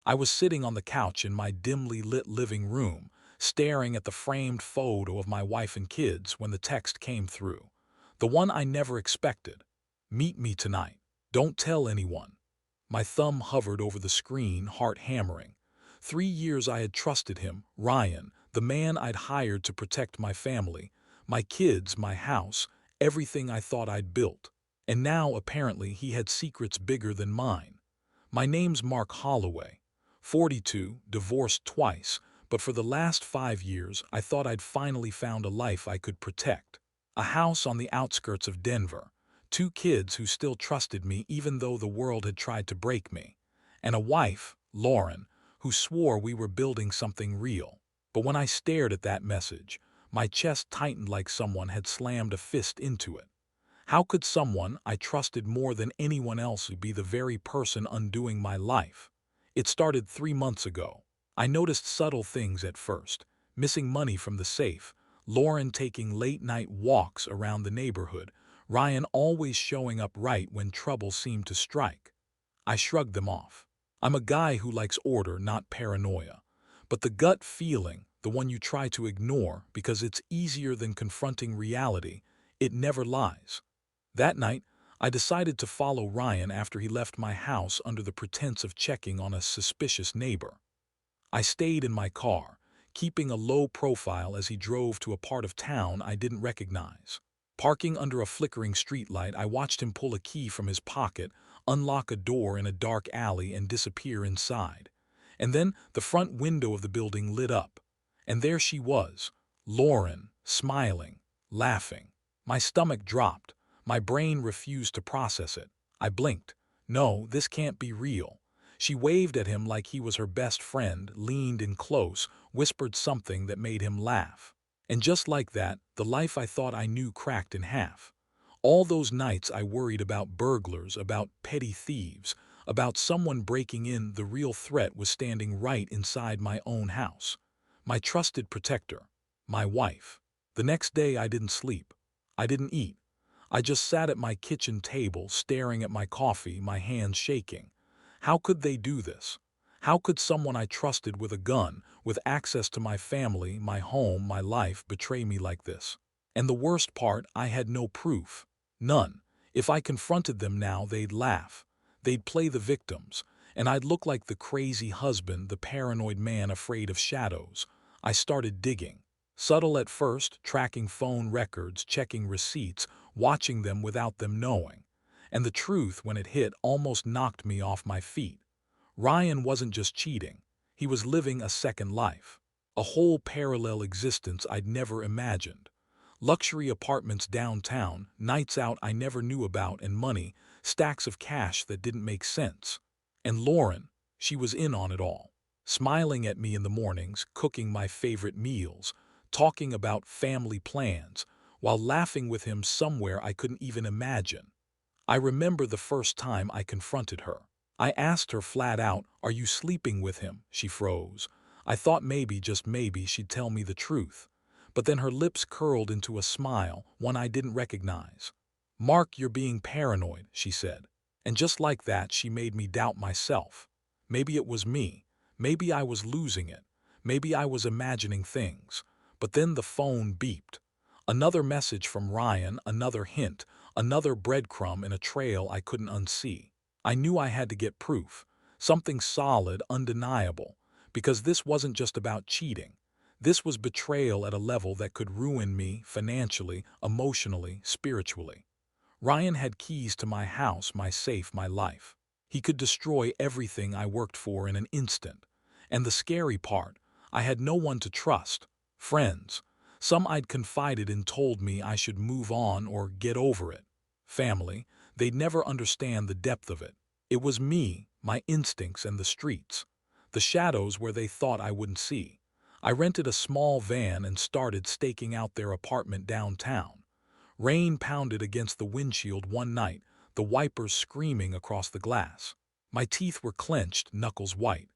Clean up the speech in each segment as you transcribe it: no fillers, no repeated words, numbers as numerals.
I was sitting on the couch in my dimly lit living room, staring at the framed photo of my wife and kids when the text came through. The one I never expected. Meet me tonight. Don't tell anyone. My thumb hovered over the screen, heart hammering. 3 years I had trusted him, Ryan, the man I'd hired to protect my family, my kids, my house, everything I thought I'd built. And now, apparently, he had secrets bigger than mine. My name's Mark Holloway, 42, divorced twice, but for the last 5 years I thought I'd finally found a life I could protect. A house on the outskirts of Denver, 2 kids who still trusted me even though the world had tried to break me, and a wife, Lauren, who swore we were building something real. But when I stared at that message, my chest tightened like someone had slammed a fist into it. How could someone I trusted more than anyone else be the very person undoing my life? It started 3 months ago. I noticed subtle things at first: missing money from the safe, Lauren taking late-night walks around the neighborhood, Ryan always showing up right when trouble seemed to strike. I shrugged them off. I'm a guy who likes order, not paranoia. But the gut feeling, the one you try to ignore because it's easier than confronting reality, it never lies. That night, I decided to follow Ryan after he left my house under the pretense of checking on a suspicious neighbor. I stayed in my car, keeping a low profile as he drove to a part of town I didn't recognize. Parking under a flickering streetlight, I watched him pull a key from his pocket, unlock a door in a dark alley, and disappear inside. And then the front window of the building lit up. And there she was, Lauren, smiling, laughing. My stomach dropped. My brain refused to process it. I blinked. No, this can't be real. She waved at him like he was her best friend, leaned in close, whispered something that made him laugh. And just like that, the life I thought I knew cracked in half. All those nights I worried about burglars, about petty thieves, about someone breaking in, the real threat was standing right inside my own house. My trusted protector. My wife. The next day I didn't sleep. I didn't eat. I just sat at my kitchen table, staring at my coffee, my hands shaking. How could they do this? How could someone I trusted with a gun, with access to my family, my home, my life, betray me like this? And the worst part, I had no proof. None. If I confronted them now, they'd laugh. They'd play the victims. And I'd look like the crazy husband, the paranoid man afraid of shadows. I started digging. Subtle at first, tracking phone records, checking receipts, watching them without them knowing. And the truth, when it hit, almost knocked me off my feet. Ryan wasn't just cheating. He was living a second life. A whole parallel existence I'd never imagined. Luxury apartments downtown, nights out I never knew about, and money, stacks of cash that didn't make sense. And Lauren, she was in on it all. Smiling at me in the mornings, cooking my favorite meals, talking about family plans, while laughing with him somewhere I couldn't even imagine. I remember the first time I confronted her. I asked her flat out, "Are you sleeping with him?" She froze. I thought maybe, just maybe, she'd tell me the truth. But then her lips curled into a smile, one I didn't recognize. "Mark, you're being paranoid," she said. And just like that, she made me doubt myself. Maybe it was me. Maybe I was losing it. Maybe I was imagining things. But then the phone beeped. Another message from Ryan, another hint, another breadcrumb in a trail I couldn't unsee. I knew I had to get proof, something solid, undeniable, because this wasn't just about cheating. This was betrayal at a level that could ruin me financially, emotionally, spiritually. Ryan had keys to my house, my safe, my life. He could destroy everything I worked for in an instant. And the scary part, I had no one to trust. Friends. Some I'd confided in told me I should move on or get over it. Family. They'd never understand the depth of it. It was me, my instincts, and the streets. The shadows where they thought I wouldn't see. I rented a small van and started staking out their apartment downtown. Rain pounded against the windshield one night, the wipers screaming across the glass. My teeth were clenched, knuckles white.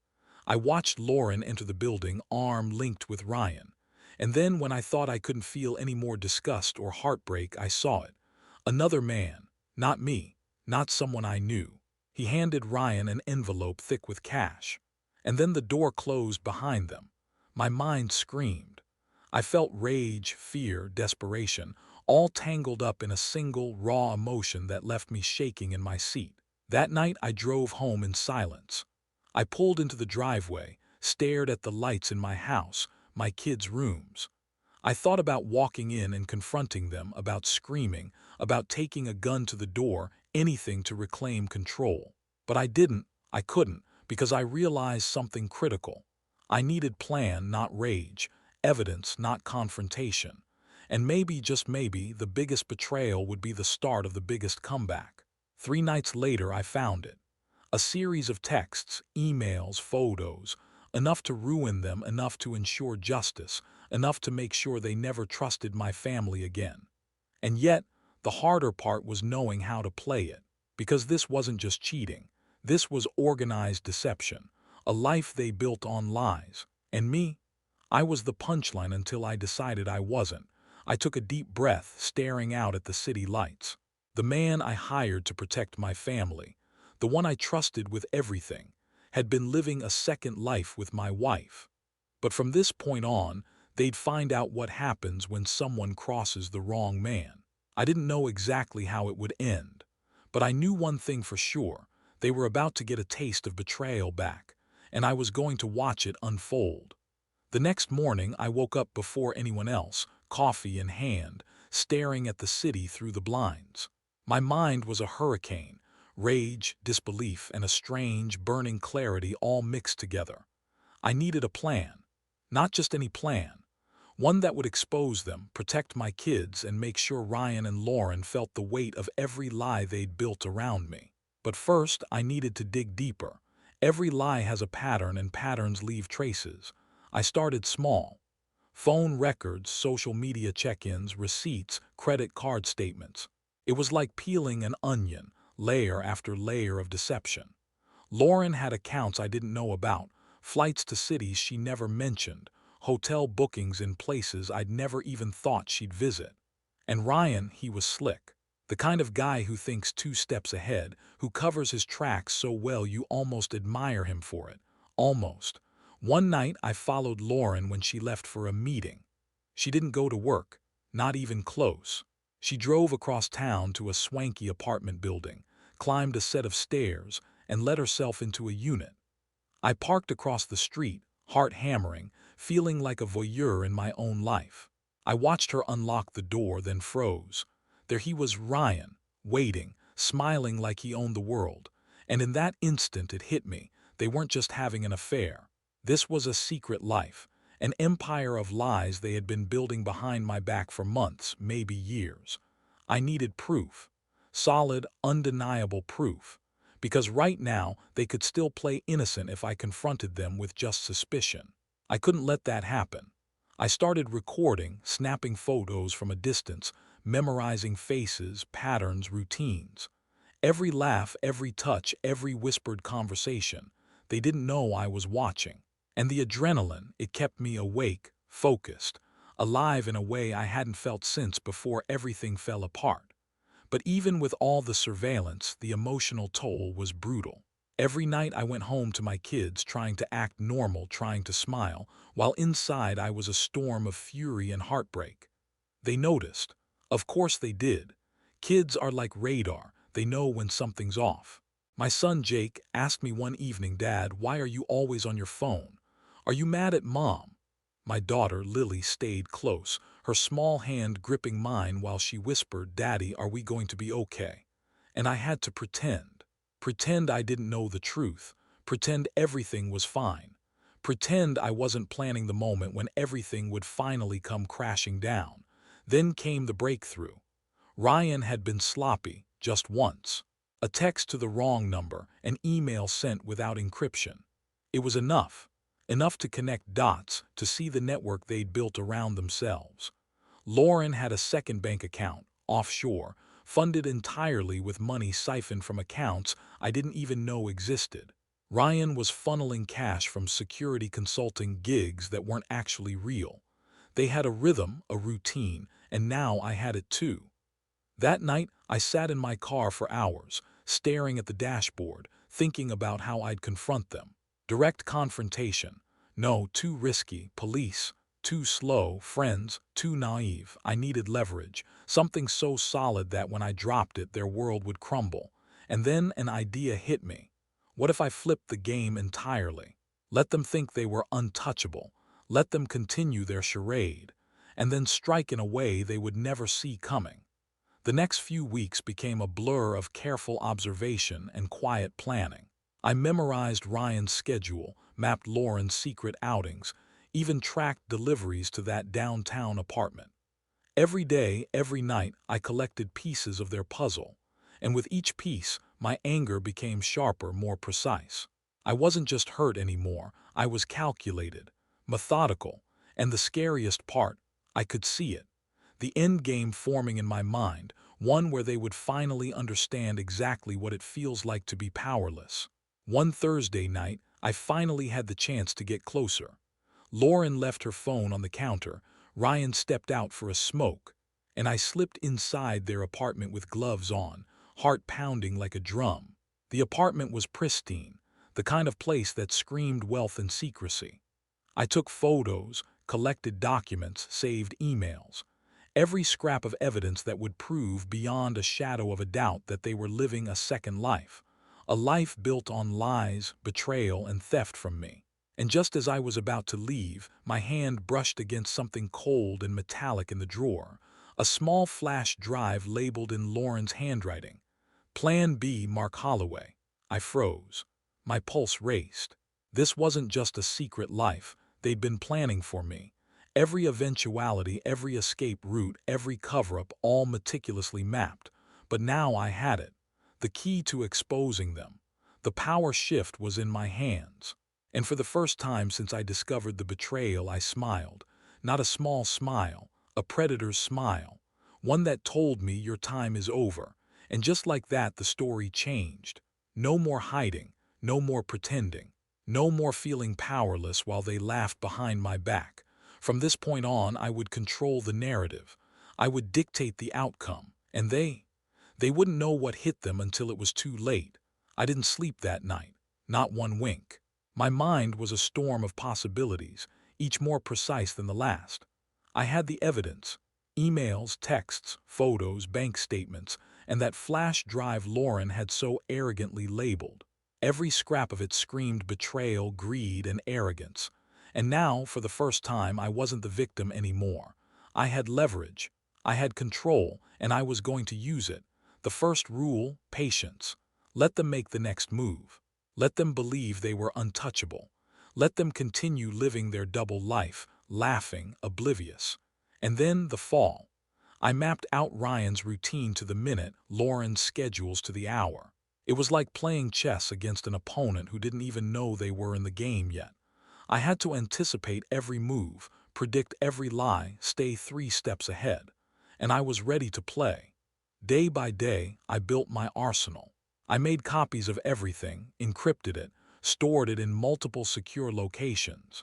I watched Lauren enter the building, arm linked with Ryan. And then, when I thought I couldn't feel any more disgust or heartbreak, I saw it. Another man. Not me. Not someone I knew. He handed Ryan an envelope thick with cash. And then the door closed behind them. My mind screamed. I felt rage, fear, desperation, all tangled up in a single, raw emotion that left me shaking in my seat. That night I drove home in silence. I pulled into the driveway, stared at the lights in my house, my kids' rooms. I thought about walking in and confronting them, about screaming, about taking a gun to the door, anything to reclaim control. But I didn't, I couldn't, because I realized something critical. I needed plan, not rage, evidence, not confrontation. And maybe, just maybe, the biggest betrayal would be the start of the biggest comeback. 3 nights later, I found it. A series of texts, emails, photos, enough to ruin them, enough to ensure justice, enough to make sure they never trusted my family again. And yet, the harder part was knowing how to play it. Because this wasn't just cheating. This was organized deception, a life they built on lies. And me? I was the punchline until I decided I wasn't. I took a deep breath, staring out at the city lights. The man I hired to protect my family, the one I trusted with everything, had been living a second life with my wife. But from this point on, they'd find out what happens when someone crosses the wrong man. I didn't know exactly how it would end, but I knew one thing for sure. They were about to get a taste of betrayal back, and I was going to watch it unfold. The next morning, I woke up before anyone else, coffee in hand, staring at the city through the blinds. My mind was a hurricane, rage, disbelief, and a strange, burning clarity all mixed together. I needed a plan. Not just any plan. One that would expose them, protect my kids, and make sure Ryan and Lauren felt the weight of every lie they'd built around me. But first, I needed to dig deeper. Every lie has a pattern, and patterns leave traces. I started small. Phone records, social media check-ins, receipts, credit card statements. It was like peeling an onion, layer after layer of deception. Lauren had accounts I didn't know about, flights to cities she never mentioned, hotel bookings in places I'd never even thought she'd visit. And Ryan, he was slick. The kind of guy who thinks 2 steps ahead, who covers his tracks so well you almost admire him for it. Almost. One night I followed Lauren when she left for a meeting. She didn't go to work, not even close. She drove across town to a swanky apartment building, climbed a set of stairs, and let herself into a unit. I parked across the street, heart hammering, feeling like a voyeur in my own life. I watched her unlock the door, then froze. There he was, Ryan, waiting, smiling like he owned the world. And in that instant it hit me, they weren't just having an affair. This was a secret life, an empire of lies they had been building behind my back for months, maybe years. I needed proof. Solid, undeniable proof. Because right now, they could still play innocent if I confronted them with just suspicion. I couldn't let that happen. I started recording, snapping photos from a distance, memorizing faces, patterns, routines. Every laugh, every touch, every whispered conversation. They didn't know I was watching. And the adrenaline, it kept me awake, focused, alive in a way I hadn't felt since before everything fell apart. But even with all the surveillance, the emotional toll was brutal. Every night I went home to my kids trying to act normal, trying to smile, while inside I was a storm of fury and heartbreak. They noticed. Of course they did. Kids are like radar, they know when something's off. My son Jake asked me one evening, "Dad, why are you always on your phone? Are you mad at Mom?" My daughter Lily stayed close, her small hand gripping mine while she whispered, "Daddy, are we going to be okay?" And I had to pretend. Pretend I didn't know the truth. Pretend everything was fine. Pretend I wasn't planning the moment when everything would finally come crashing down. Then came the breakthrough. Ryan had been sloppy, just once. A text to the wrong number, an email sent without encryption. It was enough. Enough to connect dots, to see the network they'd built around themselves. Lauren had a second bank account, offshore, funded entirely with money siphoned from accounts I didn't even know existed. Ryan was funneling cash from security consulting gigs that weren't actually real. They had a rhythm, a routine, and now I had it too. That night, I sat in my car for hours, staring at the dashboard, thinking about how I'd confront them. Direct confrontation. No, too risky. Police. Too slow. Friends. Too naive. I needed leverage. Something so solid that when I dropped it, their world would crumble. And then an idea hit me. What if I flipped the game entirely? Let them think they were untouchable. Let them continue their charade. And then strike in a way they would never see coming. The next few weeks became a blur of careful observation and quiet planning. I memorized Ryan's schedule, mapped Lauren's secret outings, even tracked deliveries to that downtown apartment. Every day, every night, I collected pieces of their puzzle, and with each piece, my anger became sharper, more precise. I wasn't just hurt anymore, I was calculated, methodical, and the scariest part, I could see it. The end game forming in my mind, one where they would finally understand exactly what it feels like to be powerless. One Thursday night, I finally had the chance to get closer. Lauren left her phone on the counter, Ryan stepped out for a smoke, and I slipped inside their apartment with gloves on, heart pounding like a drum. The apartment was pristine, the kind of place that screamed wealth and secrecy. I took photos, collected documents, saved emails. Every scrap of evidence that would prove beyond a shadow of a doubt that they were living a second life. A life built on lies, betrayal, and theft from me. And just as I was about to leave, my hand brushed against something cold and metallic in the drawer. A small flash drive labeled in Lauren's handwriting. Plan B, Mark Holloway. I froze. My pulse raced. This wasn't just a secret life. They'd been planning for me. Every eventuality, every escape route, every cover-up, all meticulously mapped. But now I had it. The key to exposing them. The power shift was in my hands. And for the first time since I discovered the betrayal, I smiled. Not a small smile, a predator's smile. One that told me your time is over. And just like that, the story changed. No more hiding, no more pretending, no more feeling powerless while they laughed behind my back. From this point on, I would control the narrative. I would dictate the outcome. And they wouldn't know what hit them until it was too late. I didn't sleep that night. Not one wink. My mind was a storm of possibilities, each more precise than the last. I had the evidence. Emails, texts, photos, bank statements, and that flash drive Lauren had so arrogantly labeled. Every scrap of it screamed betrayal, greed, and arrogance. And now, for the first time, I wasn't the victim anymore. I had leverage, I had control, and I was going to use it. The first rule, patience. Let them make the next move. Let them believe they were untouchable. Let them continue living their double life, laughing, oblivious. And then the fall. I mapped out Ryan's routine to the minute, Lauren's schedules to the hour. It was like playing chess against an opponent who didn't even know they were in the game yet. I had to anticipate every move, predict every lie, stay 3 steps ahead. And I was ready to play. Day by day, I built my arsenal. I made copies of everything, encrypted it, stored it in multiple secure locations.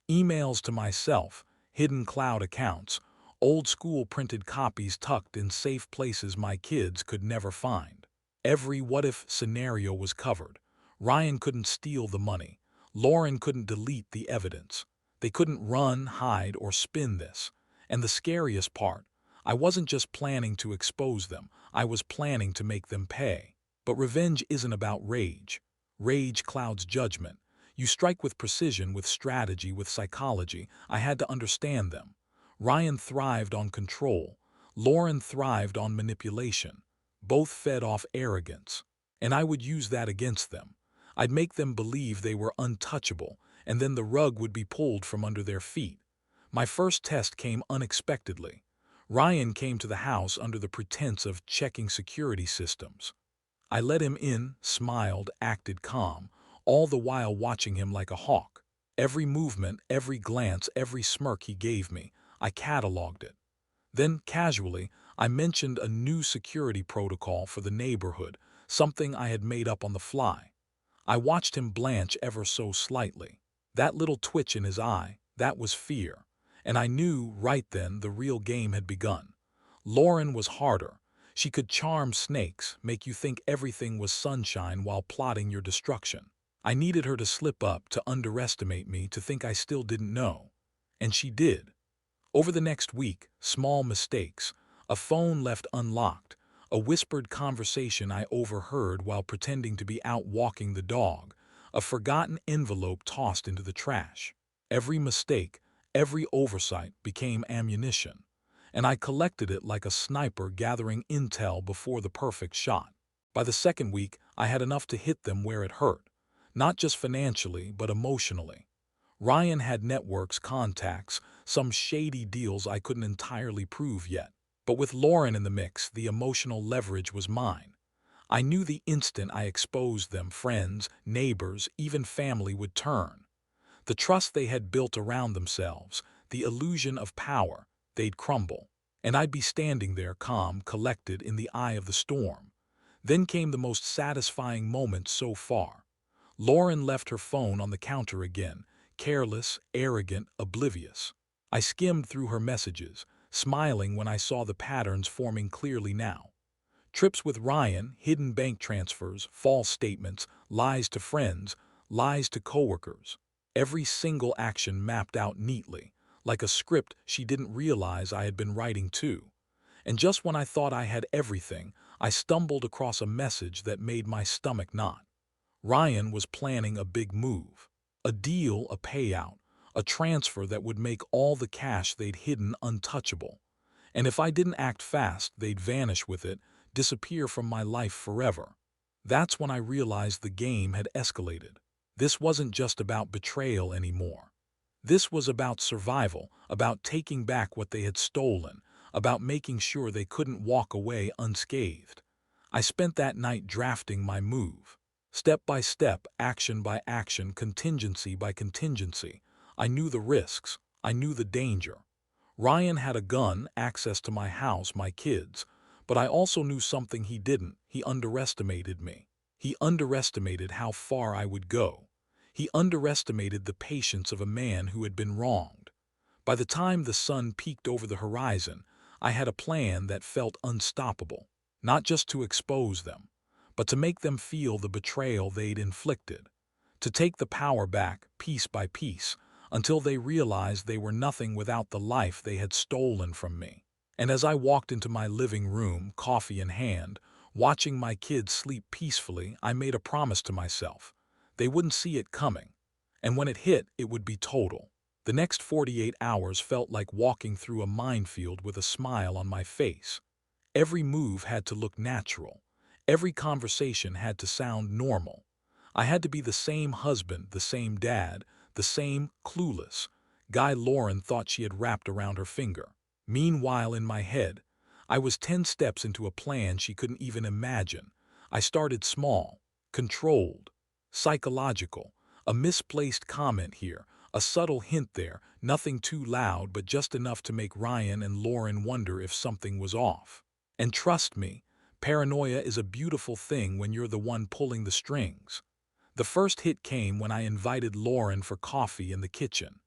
Emails to myself, hidden cloud accounts, old-school printed copies tucked in safe places my kids could never find. Every what-if scenario was covered. Ryan couldn't steal the money. Lauren couldn't delete the evidence. They couldn't run, hide, or spin this. And the scariest part, I wasn't just planning to expose them, I was planning to make them pay. But revenge isn't about rage. Rage clouds judgment. You strike with precision, with strategy, with psychology. I had to understand them. Ryan thrived on control. Lauren thrived on manipulation. Both fed off arrogance. And I would use that against them. I'd make them believe they were untouchable, and then the rug would be pulled from under their feet. My first test came unexpectedly. Ryan came to the house under the pretense of checking security systems. I let him in, smiled, acted calm, all the while watching him like a hawk. Every movement, every glance, every smirk he gave me, I cataloged it. Then, casually, I mentioned a new security protocol for the neighborhood, something I had made up on the fly. I watched him blanch ever so slightly. That little twitch in his eye, that was fear. And I knew right then the real game had begun. Lauren was harder. She could charm snakes, make you think everything was sunshine while plotting your destruction. I needed her to slip up, to underestimate me, to think I still didn't know. And she did. Over the next week, small mistakes, a phone left unlocked, a whispered conversation I overheard while pretending to be out walking the dog, a forgotten envelope tossed into the trash. Every mistake, every oversight became ammunition, and I collected it like a sniper gathering intel before the perfect shot. By the second week, I had enough to hit them where it hurt, not just financially, but emotionally. Ryan had networks, contacts, some shady deals I couldn't entirely prove yet. But with Lauren in the mix, the emotional leverage was mine. I knew the instant I exposed them, friends, neighbors, even family would turn. The trust they had built around themselves, the illusion of power, they'd crumble. And I'd be standing there, calm, collected, in the eye of the storm. Then came the most satisfying moment so far. Lauren left her phone on the counter again, careless, arrogant, oblivious. I skimmed through her messages, smiling when I saw the patterns forming clearly now. Trips with Ryan, hidden bank transfers, false statements, lies to friends, lies to coworkers. Every single action mapped out neatly, like a script she didn't realize I had been writing too. And just when I thought I had everything, I stumbled across a message that made my stomach knot. Ryan was planning a big move. A deal, a payout, a transfer that would make all the cash they'd hidden untouchable. And if I didn't act fast, they'd vanish with it, disappear from my life forever. That's when I realized the game had escalated. This wasn't just about betrayal anymore. This was about survival, about taking back what they had stolen, about making sure they couldn't walk away unscathed. I spent that night drafting my move. Step by step, action by action, contingency by contingency. I knew the risks. I knew the danger. Ryan had a gun, access to my house, my kids. But I also knew something he didn't. He underestimated me. He underestimated how far I would go. He underestimated the patience of a man who had been wronged. By the time the sun peeked over the horizon, I had a plan that felt unstoppable. Not just to expose them, but to make them feel the betrayal they'd inflicted. To take the power back, piece by piece, until they realized they were nothing without the life they had stolen from me. And as I walked into my living room, coffee in hand, watching my kids sleep peacefully, I made a promise to myself. They wouldn't see it coming. And when it hit, it would be total. The next 48 hours felt like walking through a minefield with a smile on my face. Every move had to look natural. Every conversation had to sound normal. I had to be the same husband, the same dad, the same clueless guy Lauren thought she had wrapped around her finger. Meanwhile, in my head, I was 10 steps into a plan she couldn't even imagine. I started small, controlled, psychological, a misplaced comment here, a subtle hint there, nothing too loud but just enough to make Ryan and Lauren wonder if something was off. And trust me, paranoia is a beautiful thing when you're the one pulling the strings. The first hit came when I invited Lauren for coffee in the kitchen.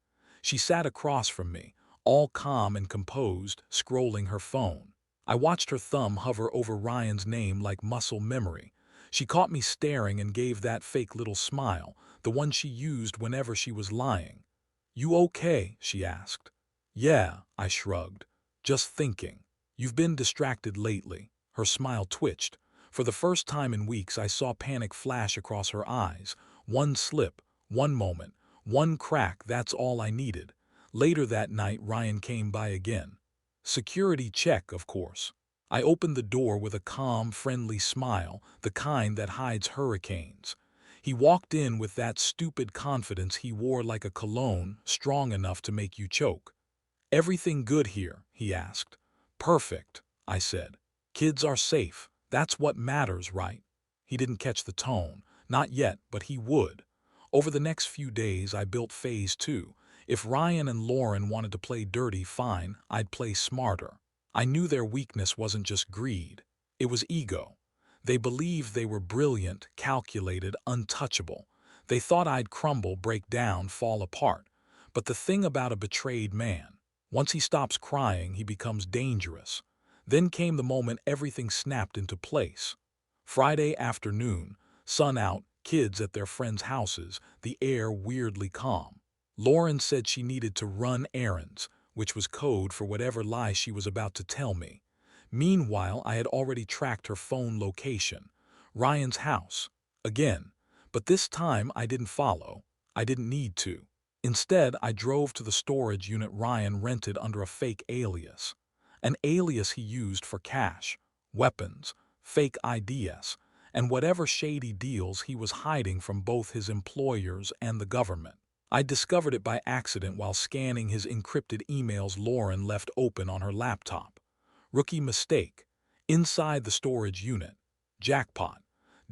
She sat across from me, all calm and composed, scrolling her phone. I watched her thumb hover over Ryan's name like muscle memory. She caught me staring and gave that fake little smile, the one she used whenever she was lying. "You okay?" she asked. "Yeah," I shrugged. "Just thinking. You've been distracted lately." Her smile twitched. For the first time in weeks, I saw panic flash across her eyes. One slip, one moment, one crack, that's all I needed. Later that night, Ryan came by again. Security check, of course. I opened the door with a calm, friendly smile, the kind that hides hurricanes. He walked in with that stupid confidence he wore like a cologne, strong enough to make you choke. "Everything good here?" he asked. "Perfect," I said. "Kids are safe. That's what matters, right?" He didn't catch the tone. Not yet, but he would. Over the next few days, I built phase 2. If Ryan and Lauren wanted to play dirty, fine, I'd play smarter. I knew their weakness wasn't just greed. It was ego. They believed they were brilliant, calculated, untouchable. They thought I'd crumble, break down, fall apart. But the thing about a betrayed man, once he stops crying, he becomes dangerous. Then came the moment everything snapped into place. Friday afternoon, sun out, Kids at their friends' houses, the air weirdly calm. Lauren said she needed to run errands, which was code for whatever lie she was about to tell me. Meanwhile, I had already tracked her phone location. Ryan's house. Again. But this time I didn't follow. I didn't need to. Instead, I drove to the storage unit Ryan rented under a fake alias. An alias he used for cash, weapons, fake IDs, and whatever shady deals he was hiding from both his employers and the government. I discovered it by accident while scanning his encrypted emails Lauren left open on her laptop. Rookie mistake. Inside the storage unit. Jackpot.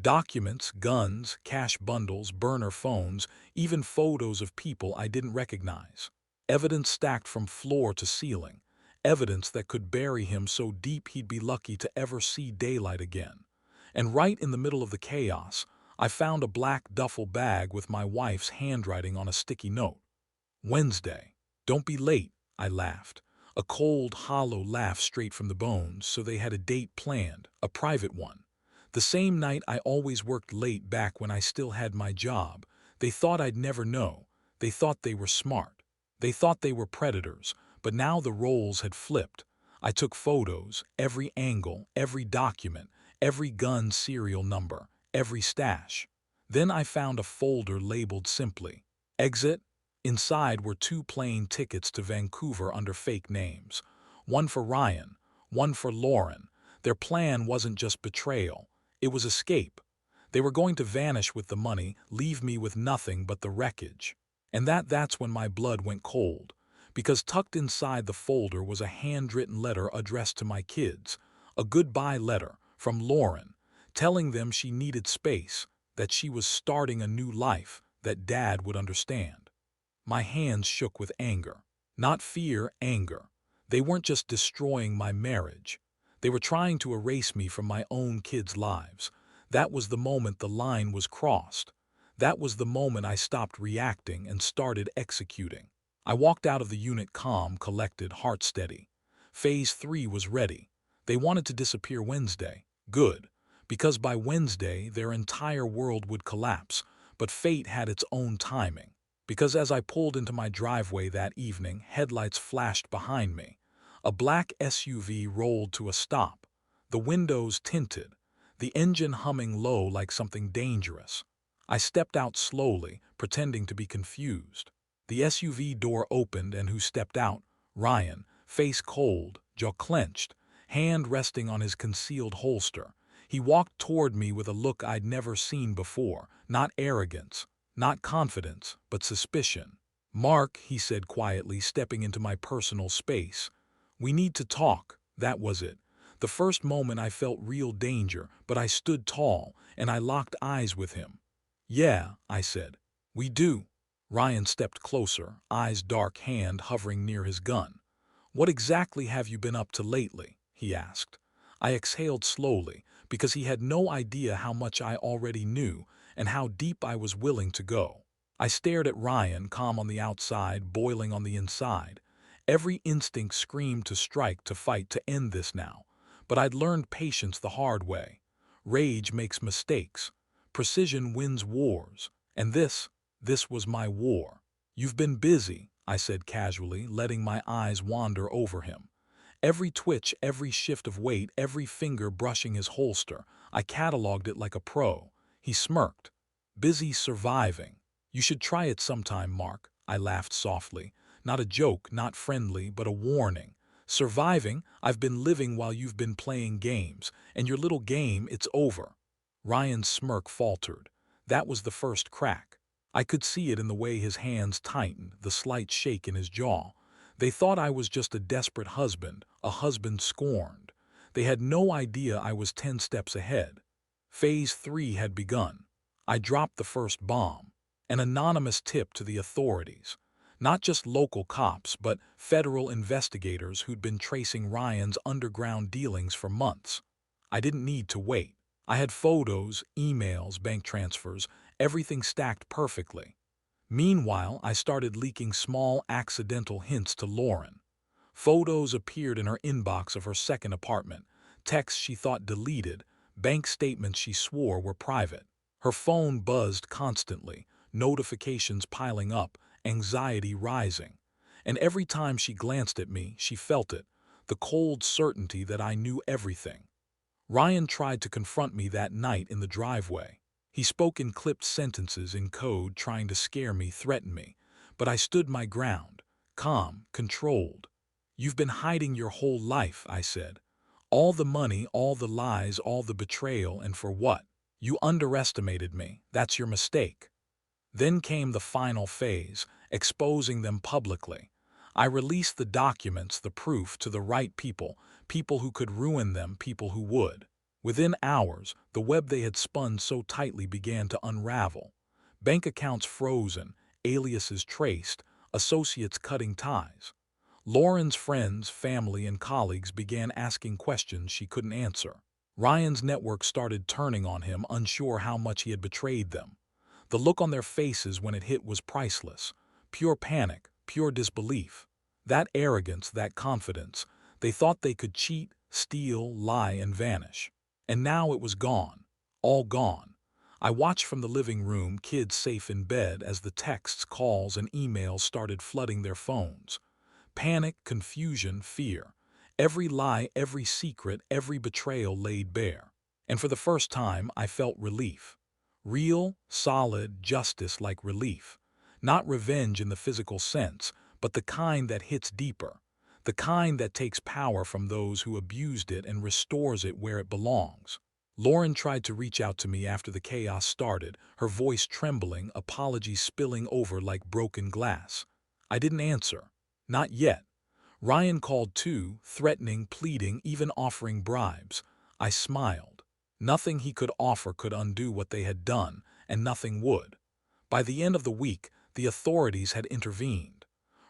Documents, guns, cash bundles, burner phones, even photos of people I didn't recognize. Evidence stacked from floor to ceiling. Evidence that could bury him so deep he'd be lucky to ever see daylight again. And right in the middle of the chaos, I found a black duffel bag with my wife's handwriting on a sticky note. Wednesday. Don't be late, I laughed. A cold, hollow laugh straight from the bones, so they had a date planned, a private one. The same night I always worked late back when I still had my job. They thought I'd never know. They thought they were smart. They thought they were predators, but now the roles had flipped. I took photos, every angle, every document, every gun serial number, every stash. Then I found a folder labeled simply, Exit. Inside were 2 plane tickets to Vancouver under fake names. One for Ryan, one for Lauren. Their plan wasn't just betrayal. It was escape. They were going to vanish with the money, leave me with nothing but the wreckage. And that's when my blood went cold. Because tucked inside the folder was a handwritten letter addressed to my kids. A goodbye letter from Lauren, telling them she needed space, that she was starting a new life, that Dad would understand. My hands shook with anger. Not fear, anger. They weren't just destroying my marriage. They were trying to erase me from my own kids' lives. That was the moment the line was crossed. That was the moment I stopped reacting and started executing. I walked out of the unit calm, collected, heart steady. Phase 3 was ready. They wanted to disappear Wednesday. Good. Because by Wednesday, their entire world would collapse. But fate had its own timing. Because as I pulled into my driveway that evening, headlights flashed behind me. A black SUV rolled to a stop, the windows tinted, the engine humming low like something dangerous. I stepped out slowly, pretending to be confused. The SUV door opened and who stepped out? Ryan, face cold, jaw clenched, hand resting on his concealed holster. He walked toward me with a look I'd never seen before, not arrogance, not confidence, but suspicion. Mark, he said quietly, stepping into my personal space. We need to talk. That was it. The first moment I felt real danger, but I stood tall, and I locked eyes with him. Yeah, I said. We do. Ryan stepped closer, eyes dark, hand hovering near his gun. What exactly have you been up to lately? He asked. I exhaled slowly, because he had no idea how much I already knew and how deep I was willing to go. I stared at Ryan, calm on the outside, boiling on the inside. Every instinct screamed to strike, to fight, to end this now. But I'd learned patience the hard way. Rage makes mistakes. Precision wins wars. And this was my war. You've been busy, I said casually, letting my eyes wander over him. Every twitch, every shift of weight, every finger brushing his holster, I cataloged it like a pro. He smirked. Busy surviving. You should try it sometime, Mark. I laughed softly. Not a joke, not friendly, but a warning. Surviving, I've been living while you've been playing games, and your little game, it's over. Ryan's smirk faltered. That was the first crack. I could see it in the way his hands tightened, the slight shake in his jaw. They thought I was just a desperate husband, a husband scorned. They had no idea I was 10 steps ahead. Phase 3 had begun. I dropped the first bomb. An anonymous tip to the authorities. Not just local cops, but federal investigators who'd been tracing Ryan's underground dealings for months. I didn't need to wait. I had photos, emails, bank transfers, everything stacked perfectly. Meanwhile, I started leaking small, accidental hints to Lauren. Photos appeared in her inbox of her second apartment, texts she thought deleted, bank statements she swore were private. Her phone buzzed constantly, notifications piling up, anxiety rising. And every time she glanced at me, she felt it, the cold certainty that I knew everything. Ryan tried to confront me that night in the driveway. He spoke in clipped sentences in code, trying to scare me, threaten me. But I stood my ground, calm, controlled. "You've been hiding your whole life," I said. "All the money, all the lies, all the betrayal, and for what? You underestimated me. That's your mistake." Then came the final phase, exposing them publicly. I released the documents, the proof, to the right people, people who could ruin them, people who would. Within hours, the web they had spun so tightly began to unravel. Bank accounts frozen, aliases traced, associates cutting ties. Lauren's friends, family, and colleagues began asking questions she couldn't answer. Ryan's network started turning on him, unsure how much he had betrayed them. The look on their faces when it hit was priceless. Pure panic, pure disbelief. That arrogance, that confidence. They thought they could cheat, steal, lie, and vanish. And now it was gone. All gone. I watched from the living room, kids safe in bed, as the texts, calls, and emails started flooding their phones. Panic, confusion, fear. Every lie, every secret, every betrayal laid bare. And for the first time, I felt relief. Real, solid justice, like relief. Not revenge in the physical sense, but the kind that hits deeper. The kind that takes power from those who abused it and restores it where it belongs. Lauren tried to reach out to me after the chaos started, her voice trembling, apologies spilling over like broken glass. I didn't answer. Not yet. Ryan called too, threatening, pleading, even offering bribes. I smiled. Nothing he could offer could undo what they had done, and nothing would. By the end of the week, the authorities had intervened.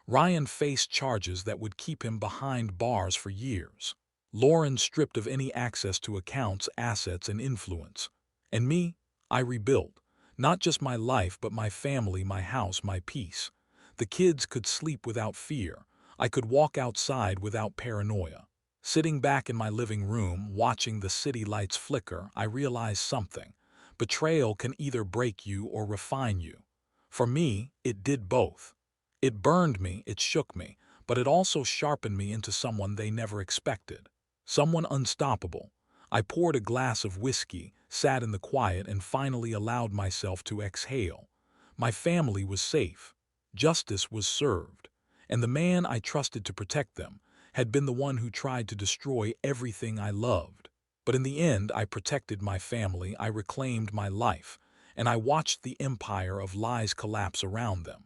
Ryan faced charges that would keep him behind bars for years. Lauren stripped of any access to accounts, assets, and influence. And me, I rebuilt. Not just my life, but my family, my house, my peace. The kids could sleep without fear. I could walk outside without paranoia. Sitting back in my living room, watching the city lights flicker, I realized something. Betrayal can either break you or refine you. For me, it did both. It burned me, it shook me, but it also sharpened me into someone they never expected. Someone unstoppable. I poured a glass of whiskey, sat in the quiet, and finally allowed myself to exhale. My family was safe. Justice was served. And the man I trusted to protect them had been the one who tried to destroy everything I loved. But in the end, I protected my family, I reclaimed my life, and I watched the empire of lies collapse around them.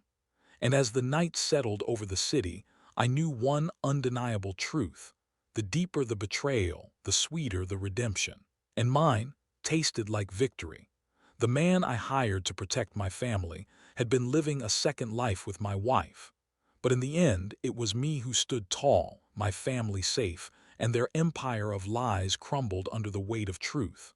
And as the night settled over the city, I knew one undeniable truth. The deeper the betrayal, the sweeter the redemption. And mine tasted like victory. The man I hired to protect my family had been living a second life with my wife. But in the end, it was me who stood tall, my family safe, and their empire of lies crumbled under the weight of truth.